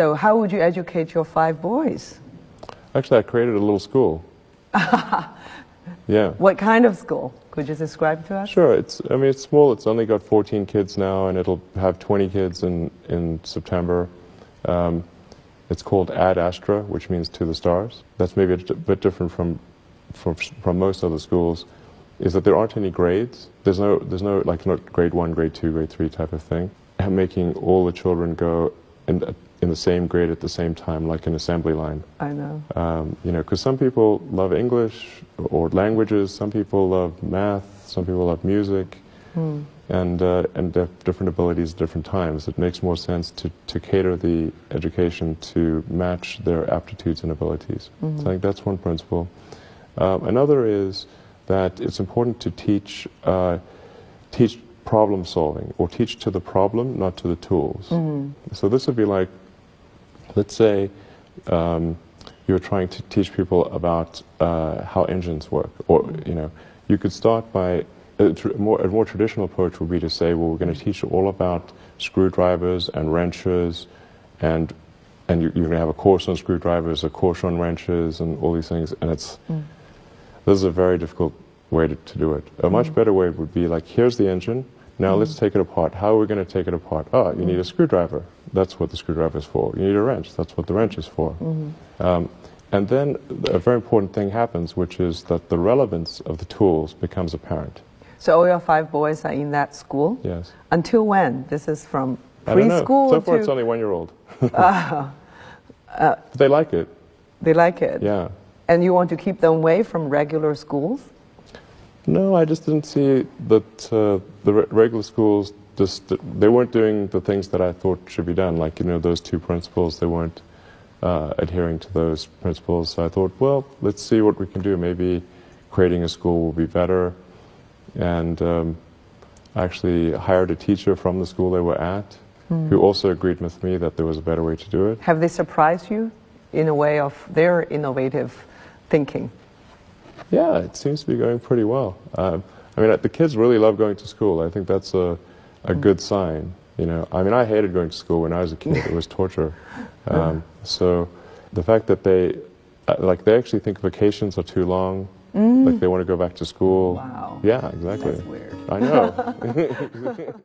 So how would you educate your 5 boys? Actually, I created a little school. Yeah. What kind of school? Could you describe to us? Sure. I mean, it's small. It's only got 14 kids now, and it'll have 20 kids in September. It's called Ad Astra, which means to the stars. That's maybe a bit different from most other schools, is that there aren't any grades. There's no like not grade 1, grade 2, grade 3 type of thing. Making all the children go in the same grade at the same time, like an assembly line. I know. You know, because some people love English or languages, some people love math, some people love music, and they have different abilities at different times. It makes more sense to cater the education to match their aptitudes and abilities. So I think that's one principle. Another is that it's important to teach problem solving, or teach to the problem, not to the tools. So this would be like, let's say you're trying to teach people about how engines work, or you could start by a more traditional approach would be to say, well, we're going to teach you all about screwdrivers and wrenches, and you're going to have a course on screwdrivers, a course on wrenches, and all these things. And this is a very difficult way to do it. A much better way would be like, here's the engine. Now let's take it apart. How are we going to take it apart? Oh, you need a screwdriver. That's what the screwdriver is for. You need a wrench. That's what the wrench is for. And then a very important thing happens, which is that the relevance of the tools becomes apparent. So all your 5 boys are in that school? Yes. Until when? This is from preschool? I don't know. So far it's only 1-year-old. They like it. They like it? Yeah. And you want to keep them away from regular schools? No, I just didn't see that the regular schools, they weren't doing the things that I thought should be done. Like, those 2 principles, they weren't adhering to those principles. So I thought, well, let's see what we can do. Maybe creating a school will be better. And I actually hired a teacher from the school they were at, who also agreed with me that there was a better way to do it. Have they surprised you in a way of their innovative thinking? Yeah, it seems to be going pretty well. I mean, the kids really love going to school. I think that's a good sign. I mean, I hated going to school when I was a kid. It was torture. So the fact that they actually think vacations are too long, like they want to go back to school. Wow. Yeah, exactly. That's weird. I know.